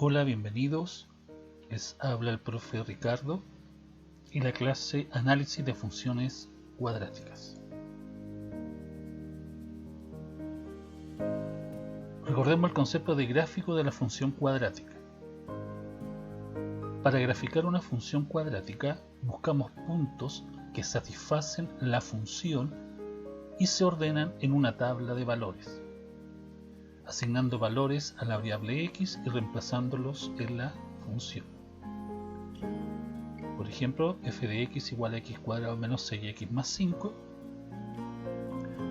Hola, bienvenidos. Les habla el profe Ricardo y la clase Análisis de funciones cuadráticas. Recordemos el concepto de gráfico de la función cuadrática. Para graficar una función cuadrática buscamos puntos que satisfacen la función y se ordenan en una tabla de valores, asignando valores a la variable x y reemplazándolos en la función. Por ejemplo, f de x igual a x cuadrado menos 6x más 5.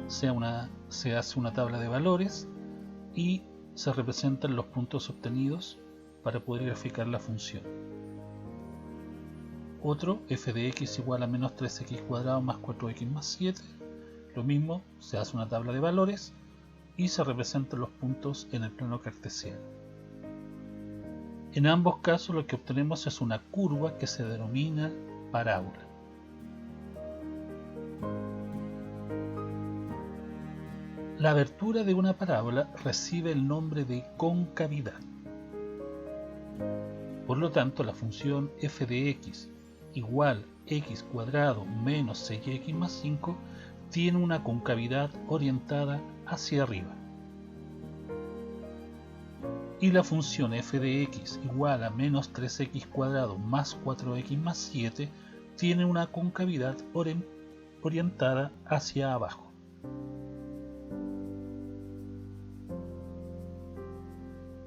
Se hace una tabla de valores y se representan los puntos obtenidos para poder graficar la función. Otro, f de x igual a menos 3x cuadrado más 4x más 7. Lo mismo, se hace una tabla de valores y se representan los puntos en el plano cartesiano. En ambos casos lo que obtenemos es una curva que se denomina parábola. La abertura de una parábola recibe el nombre de concavidad. Por lo tanto, la función f de x igual x cuadrado menos 6x más 5 tiene una concavidad orientada hacia arriba. Y la función f de x igual a menos 3x cuadrado más 4x más 7 tiene una concavidad orientada hacia abajo.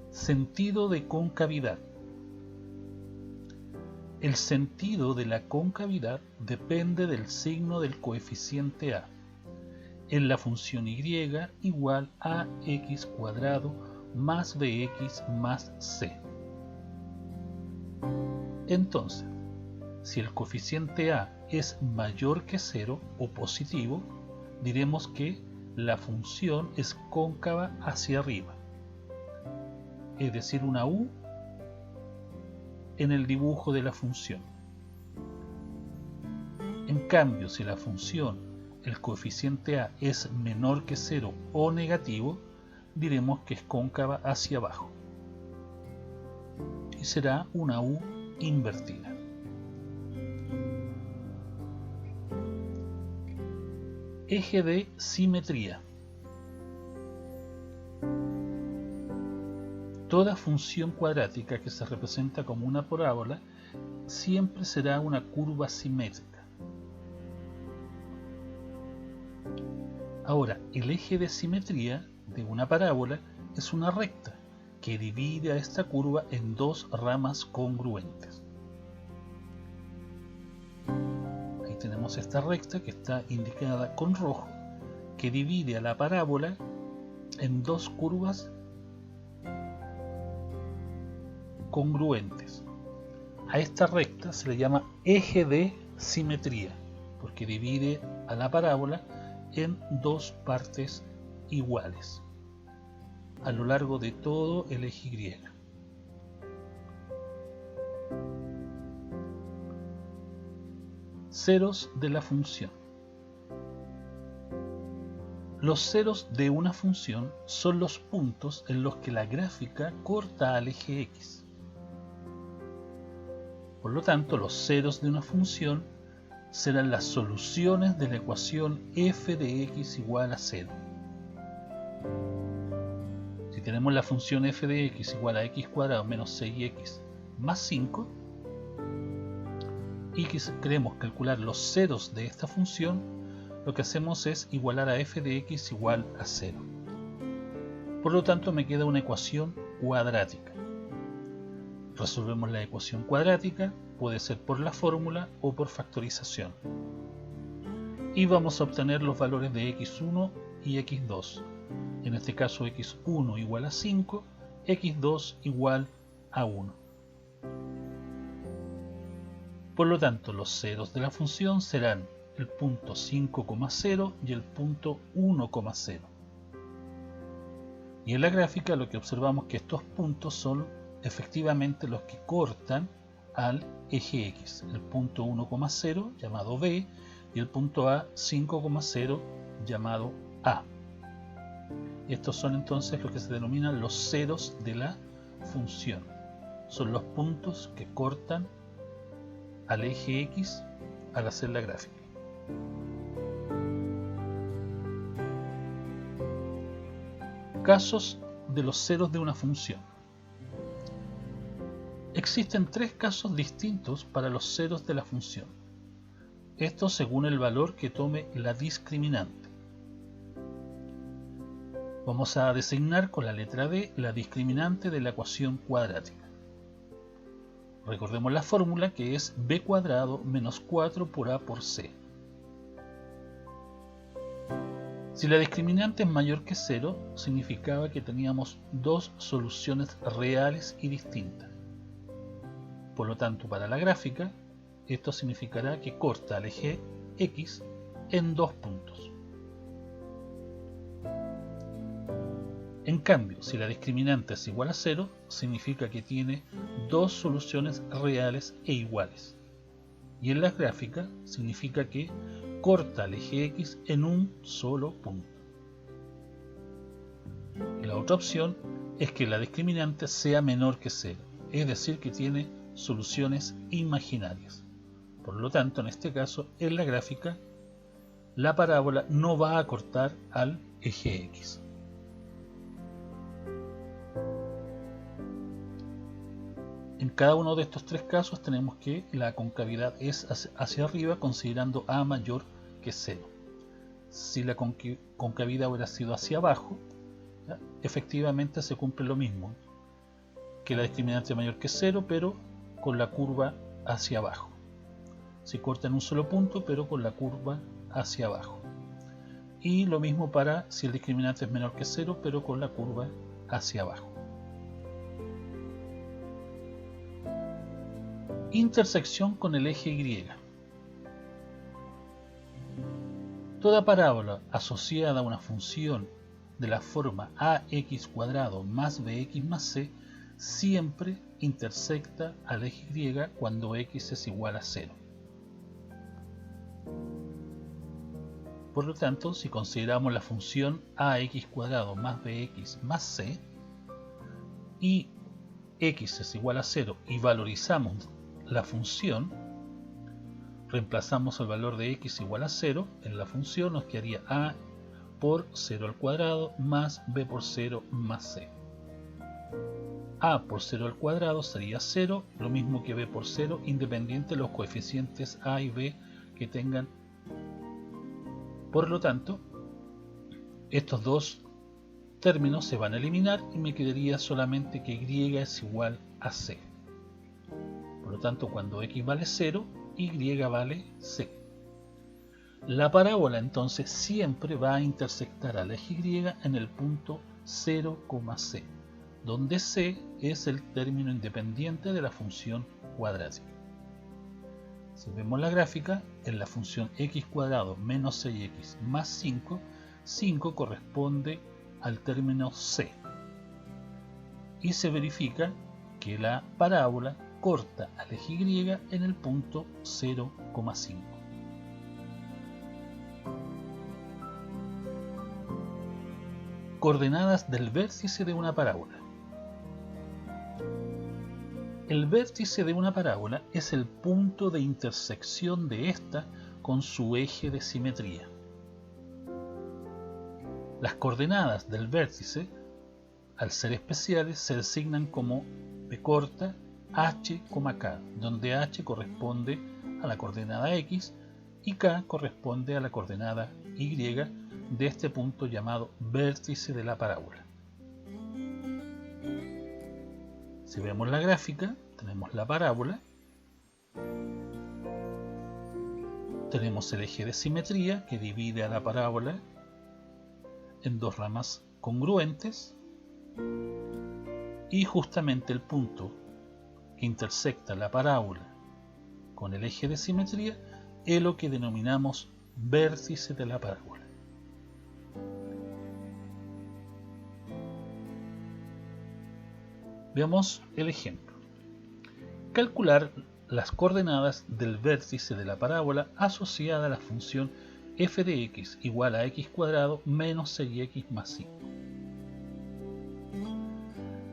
Sentido de concavidad. El sentido de la concavidad depende del signo del coeficiente a en la función y igual a x cuadrado más bx más c. Entonces, si el coeficiente a es mayor que 0 o positivo, diremos que la función es cóncava hacia arriba, es decir, una u en el dibujo de la función. En cambio, si la función, el coeficiente a es menor que 0 o negativo, diremos que es cóncava hacia abajo y será una u invertida. Eje de simetría. Toda función cuadrática que se representa como una parábola siempre será una curva simétrica. Ahora, el eje de simetría de una parábola es una recta que divide a esta curva en dos ramas congruentes. Ahí tenemos esta recta que está indicada con rojo, que divide a la parábola en dos curvas congruentes. A esta recta se le llama eje de simetría, porque divide a la parábola en dos partes iguales a lo largo de todo el eje Y. Ceros de la función. Los ceros de una función son los puntos en los que la gráfica corta al eje X. Por lo tanto, los ceros de una función serán las soluciones de la ecuación f de x igual a 0. Si tenemos la función f de x igual a x cuadrado menos 6x más 5 y queremos calcular los ceros de esta función, lo que hacemos es igualar a f de x igual a 0. Por lo tanto, me queda una ecuación cuadrática. Resolvemos la ecuación cuadrática, puede ser por la fórmula o por factorización. Y vamos a obtener los valores de x1 y x2. En este caso x1 igual a 5, x2 igual a 1. Por lo tanto, los ceros de la función serán el punto 5,0 y el punto 1,0. Y en la gráfica lo que observamos es que estos puntos son efectivamente los que cortan al eje X, el punto 1,0 llamado B y el punto A 5,0 llamado A. Estos son entonces lo que se denominan los ceros de la función. son los puntos que cortan al eje X al hacer la gráfica. Casos de los ceros de una función. Existen tres casos distintos para los ceros de la función. Esto según el valor que tome la discriminante. Vamos a designar con la letra D la discriminante de la ecuación cuadrática. Recordemos la fórmula, que es b cuadrado menos 4 por a por c. Si la discriminante es mayor que 0, significaba que teníamos dos soluciones reales y distintas. Por lo tanto, para la gráfica, esto significará que corta al eje X en dos puntos. En cambio, si la discriminante es igual a 0, significa que tiene dos soluciones reales e iguales. Y en la gráfica significa que corta al eje X en un solo punto. Y la otra opción es que la discriminante sea menor que 0, es decir, que tiene soluciones imaginarias. Por lo tanto, en este caso, en la gráfica, la parábola no va a cortar al eje X. En cada uno de estos tres casos tenemos que la concavidad es hacia arriba, considerando a mayor que 0. Si la concavidad hubiera sido hacia abajo, ¿ya? Efectivamente se cumple lo mismo, que la discriminante es mayor que 0, pero con la curva hacia abajo. Se corta en un solo punto, pero con la curva hacia abajo. Y lo mismo para si el discriminante es menor que 0, pero con la curva hacia abajo. Intersección con el eje Y. Toda parábola asociada a una función de la forma ax cuadrado más bx más c siempre intersecta al eje Y cuando x es igual a 0. Por lo tanto, si consideramos la función ax cuadrado más bx más c y x es igual a 0 y valorizamos la función, reemplazamos el valor de x igual a 0 en la función, nos quedaría a por 0 al cuadrado más b por 0 más c. A por 0 al cuadrado sería 0, lo mismo que b por 0, independiente de los coeficientes a y b que tengan. Por lo tanto, estos dos términos se van a eliminar y me quedaría solamente que y es igual a c. Por lo tanto, cuando x vale 0, y vale c. La parábola entonces siempre va a intersectar al eje Y en el punto 0, c, donde c es el término independiente de la función cuadrática. Si vemos la gráfica, en la función x cuadrado menos 6x más 5, 5 corresponde al término c. Y se verifica que la parábola corta al eje Y en el punto 0,5. Coordenadas del vértice de una parábola. El vértice de una parábola es el punto de intersección de esta con su eje de simetría. Las coordenadas del vértice, al ser especiales, se designan como p corta h, k, donde h corresponde a la coordenada x y k corresponde a la coordenada y de este punto llamado vértice de la parábola. Si vemos la gráfica, tenemos la parábola, tenemos el eje de simetría que divide a la parábola en dos ramas congruentes y justamente el punto que intersecta la parábola con el eje de simetría es lo que denominamos vértice de la parábola. Veamos el ejemplo. Calcular las coordenadas del vértice de la parábola asociada a la función f de x igual a x cuadrado menos 6x más 5.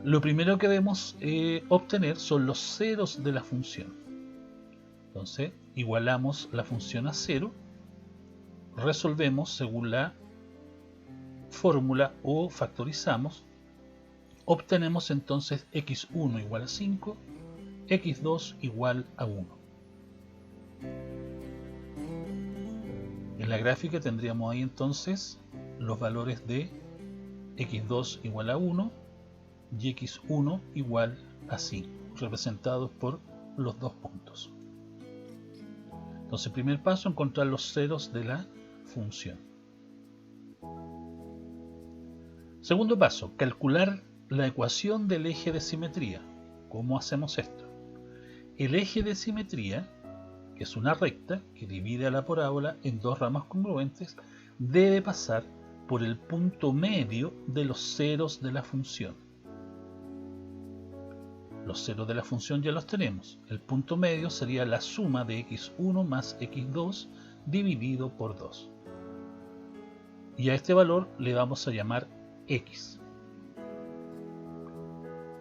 Lo primero que debemos obtener son los ceros de la función. Entonces, igualamos la función a 0, resolvemos según la fórmula o factorizamos, obtenemos entonces x1 igual a 5, x2 igual a 1. En la gráfica tendríamos ahí entonces los valores de x2 igual a 1 y x1 igual a 5, representados por los dos puntos. Entonces, primer paso, encontrar los ceros de la función. Segundo paso, calcular la ecuación del eje de simetría. ¿Cómo hacemos esto? El eje de simetría, que es una recta que divide a la parábola en dos ramas congruentes, debe pasar por el punto medio de los ceros de la función. Los ceros de la función ya los tenemos. El punto medio sería la suma de x1 más x2 dividido por 2. Y a este valor le vamos a llamar x.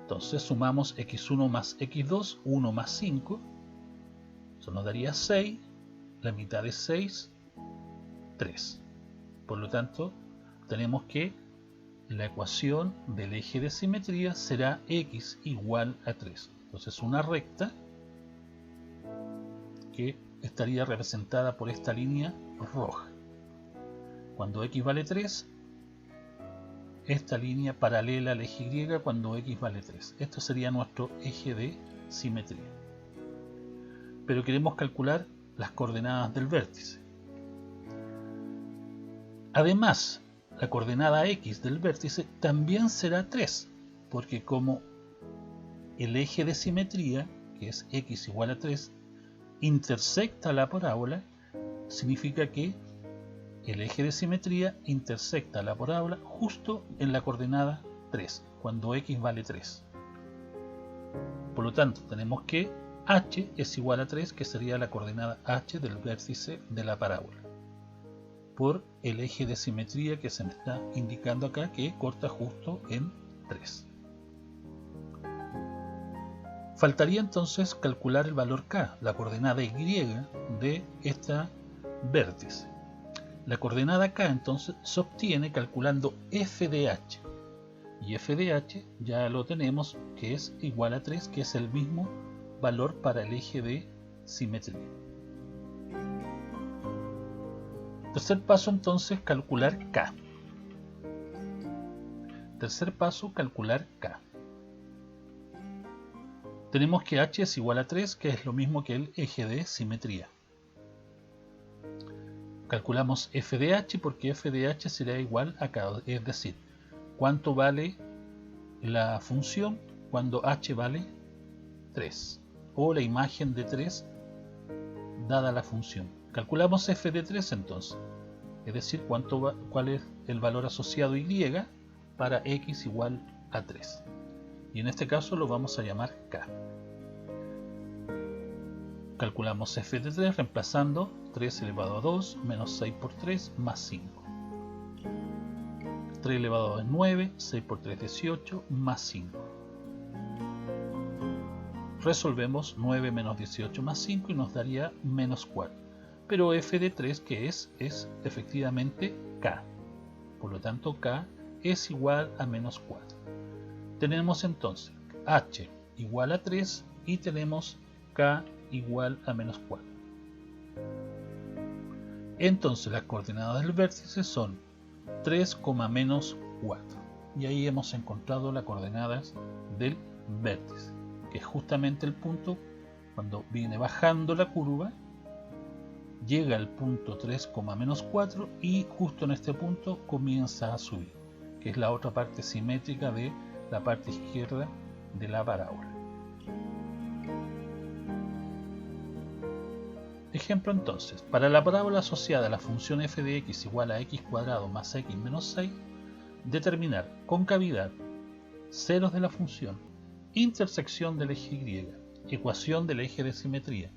Entonces sumamos x1 más x2, 1 más 5. Eso nos daría 6. La mitad de 6, 3. Por lo tanto, tenemos que la ecuación del eje de simetría será x igual a 3. Entonces una recta que estaría representada por esta línea roja. Cuando x vale 3, esta línea paralela al eje y cuando x vale 3. Esto sería nuestro eje de simetría. Pero queremos calcular las coordenadas del vértice. Además, la coordenada x del vértice también será 3, porque como el eje de simetría, que es x igual a 3, intersecta la parábola, significa que el eje de simetría intersecta la parábola justo en la coordenada 3, cuando x vale 3. Por lo tanto, tenemos que h es igual a 3, que sería la coordenada h del vértice de la parábola, por el eje de simetría que se me está indicando acá, que corta justo en 3. Faltaría entonces calcular el valor k, la coordenada y de este vértice. La coordenada k entonces se obtiene calculando f de h. Y f de h ya lo tenemos, que es igual a 3, que es el mismo valor para el eje de simetría. Tercer paso entonces, calcular k. Tercer paso, calcular k. Tenemos que h es igual a 3, que es lo mismo que el eje de simetría. Calculamos f de h porque f de h será igual a k, es decir, cuánto vale la función cuando h vale 3, o la imagen de 3 dada la función. Calculamos f de 3 entonces, es decir, cuál es el valor asociado y para x igual a 3. Y en este caso lo vamos a llamar k. Calculamos f de 3 reemplazando 3 elevado a 2 menos 6 por 3 más 5. 3 elevado a 2 es 9, 6 por 3 es 18 más 5. Resolvemos 9 menos 18 más 5 y nos daría menos 4. Pero f de 3, que es efectivamente k. Por lo tanto, k es igual a menos 4. Tenemos entonces h igual a 3 y tenemos k igual a menos 4. Entonces las coordenadas del vértice son 3, menos 4. Y ahí hemos encontrado las coordenadas del vértice, que es justamente el punto cuando viene bajando la curva, llega al punto 3, menos 4 y justo en este punto comienza a subir, que es la otra parte simétrica de la parte izquierda de la parábola. Ejemplo entonces, para la parábola asociada a la función f de x igual a x cuadrado más x menos 6, determinar concavidad, ceros de la función, intersección del eje y, ecuación del eje de simetría,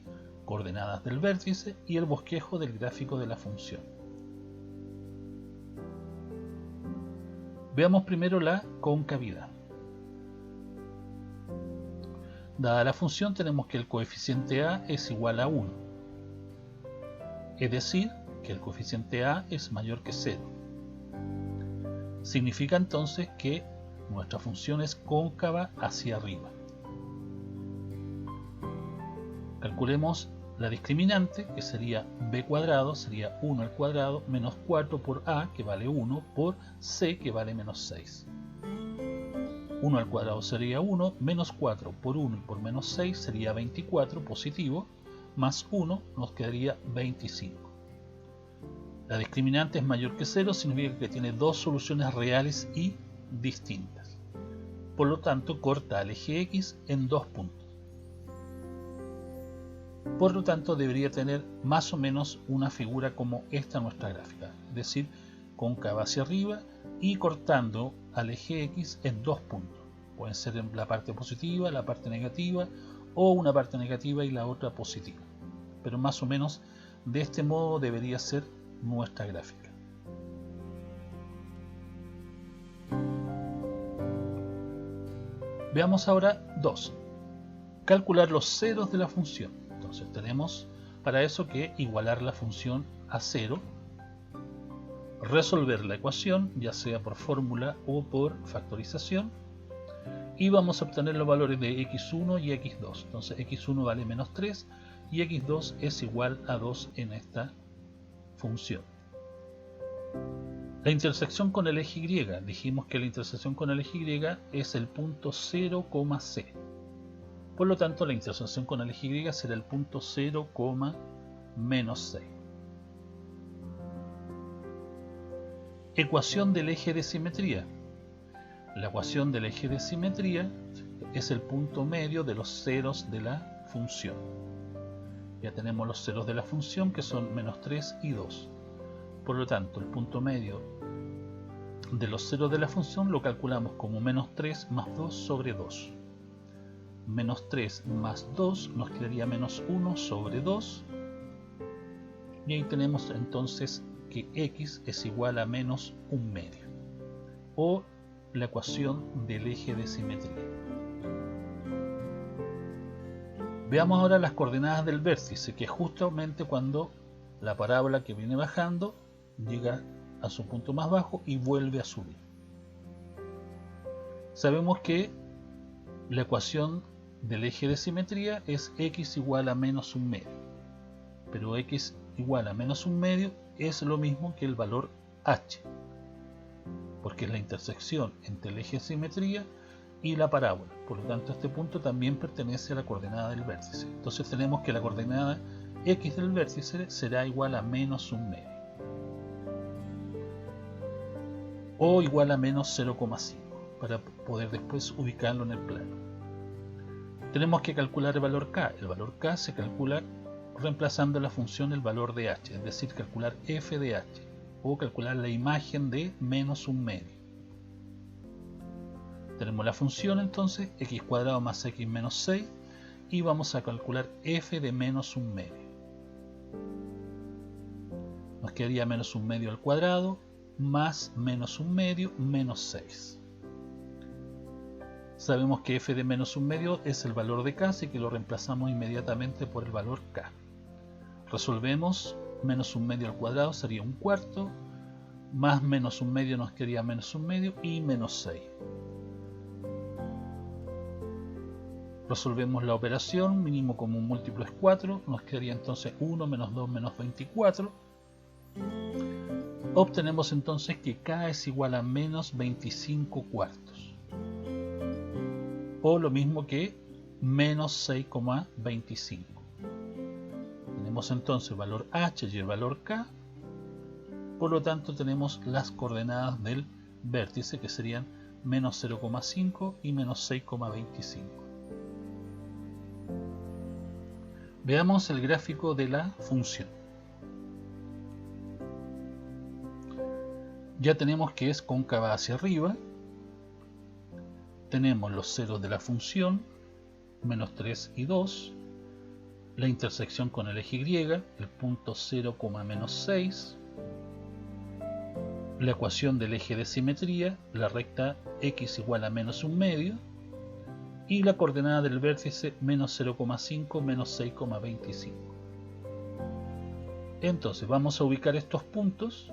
coordenadas del vértice y el bosquejo del gráfico de la función. Veamos primero la concavidad. Dada la función, tenemos que el coeficiente a es igual a 1, es decir, que el coeficiente a es mayor que 0. Significa entonces que nuestra función es cóncava hacia arriba. Calculemos la discriminante, que sería b cuadrado, sería 1 al cuadrado menos 4 por a, que vale 1, por c, que vale menos 6. 1 al cuadrado sería 1, menos 4 por 1 y por menos 6 sería 24 positivo, más 1 nos quedaría 25. La discriminante es mayor que 0, significa que tiene dos soluciones reales y distintas. Por lo tanto, corta al eje X en dos puntos. Por lo tanto, debería tener más o menos una figura como esta nuestra gráfica, es decir, cóncava hacia arriba y cortando al eje X en dos puntos. Pueden ser en la parte positiva, la parte negativa, o una parte negativa y la otra positiva. Pero más o menos de este modo debería ser nuestra gráfica. Veamos ahora 2. Calcular los ceros de la función. Entonces tenemos para eso que igualar la función a 0, resolver la ecuación, ya sea por fórmula o por factorización, y vamos a obtener los valores de x1 y x2. Entonces x1 vale menos 3 y x2 es igual a 2 en esta función. La intersección con el eje Y. Dijimos que la intersección con el eje Y es el punto 0, c. Por lo tanto, la intersección con el eje Y será el punto 0, menos 6. Ecuación del eje de simetría. La ecuación del eje de simetría es el punto medio de los ceros de la función. Ya tenemos los ceros de la función, que son menos 3 y 2. Por lo tanto, el punto medio de los ceros de la función lo calculamos como menos 3 más 2 sobre 2. Menos 3 más 2 nos quedaría menos 1 sobre 2. Y ahí tenemos entonces que x es igual a menos 1/2. O la ecuación del eje de simetría. Veamos ahora las coordenadas del vértice, que es justamente cuando la parábola que viene bajando llega a su punto más bajo y vuelve a subir. Sabemos que la ecuación del eje de simetría es x igual a menos 1/2. Pero x igual a menos 1/2 es lo mismo que el valor h, porque es la intersección entre el eje de simetría y la parábola. Por lo tanto, este punto también pertenece a la coordenada del vértice. Entonces tenemos que la coordenada x del vértice será igual a menos 1/2 o igual a menos 0,5 para poder después ubicarlo en el plano. Tenemos que calcular el valor k. El valor k se calcula reemplazando la función el valor de h, es decir, calcular f de h o calcular la imagen de menos 1/2. Tenemos la función entonces x cuadrado más x menos 6 y vamos a calcular f de menos 1/2. Nos quedaría menos 1/2 al cuadrado más menos 1/2 menos 6. Sabemos que f de menos 1/2 es el valor de k, así que lo reemplazamos inmediatamente por el valor k. Resolvemos, menos 1/2 al cuadrado sería 1/4, más menos 1/2 nos quedaría menos 1/2 y menos 6. Resolvemos la operación, mínimo común múltiplo es 4, nos quedaría entonces 1 menos 2 menos 24. Obtenemos entonces que k es igual a menos 25 cuartos. O lo mismo que menos 6,25. Tenemos entonces el valor h y el valor k. Por lo tanto tenemos las coordenadas del vértice, que serían menos 0,5 y menos 6,25. Veamos el gráfico de la función. Ya tenemos que es cóncava hacia arriba. Tenemos los ceros de la función, menos 3 y 2. La intersección con el eje Y, el punto 0, menos 6. La ecuación del eje de simetría, la recta x igual a menos 1/2. y la coordenada del vértice menos 0,5 menos 6,25. Entonces vamos a ubicar estos puntos.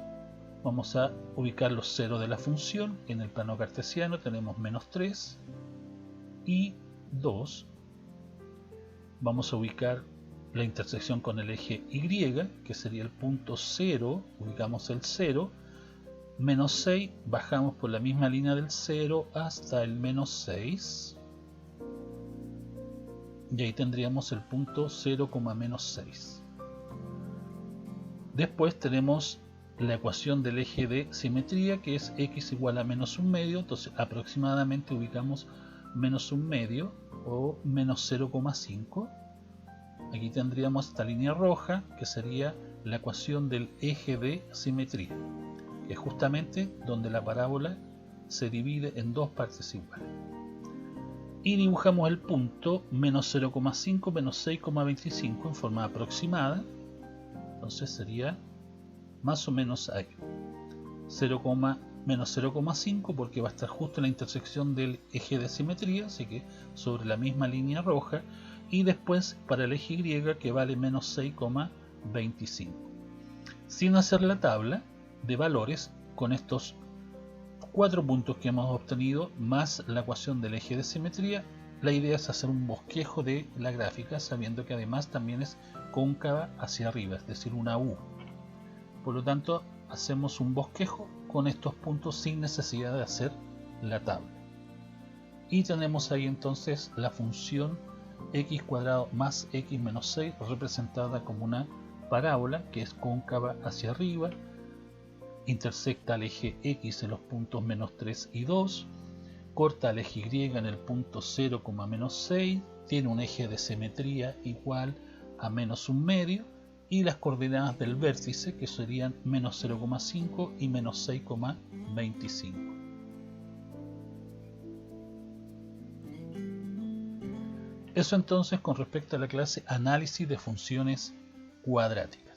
Vamos a ubicar los ceros de la función. En el plano cartesiano tenemos menos 3 y 2. Vamos a ubicar la intersección con el eje Y, que sería el punto 0, ubicamos el 0, menos 6, bajamos por la misma línea del 0 hasta el menos 6, y ahí tendríamos el punto 0, menos 6. Después tenemos la ecuación del eje de simetría, que es x igual a menos un medio, entonces aproximadamente ubicamos menos un medio o menos 0,5. Aquí tendríamos esta línea roja, que sería la ecuación del eje de simetría, que es justamente donde la parábola se divide en dos partes iguales. Y dibujamos el punto menos 0,5 menos 6,25 en forma aproximada. Entonces sería más o menos ahí. Menos 0,5 porque va a estar justo en la intersección del eje de simetría, así que sobre la misma línea roja. Y después para el eje Y, que vale menos 6,25. Sin hacer la tabla de valores, con estos 4 puntos que hemos obtenido más la ecuación del eje de simetría, la idea es hacer un bosquejo de la gráfica, sabiendo que además también es cóncava hacia arriba, es decir, una U. Por lo tanto, hacemos un bosquejo con estos puntos sin necesidad de hacer la tabla. Y tenemos ahí entonces la función x cuadrado más x menos 6 representada como una parábola que es cóncava hacia arriba, intersecta al eje x en los puntos menos 3 y 2, corta al eje y en el punto 0, menos 6, tiene un eje de simetría igual a menos un medio y las coordenadas del vértice, que serían menos 0,5 y menos 6,25. Eso entonces con respecto a la clase análisis de funciones cuadráticas.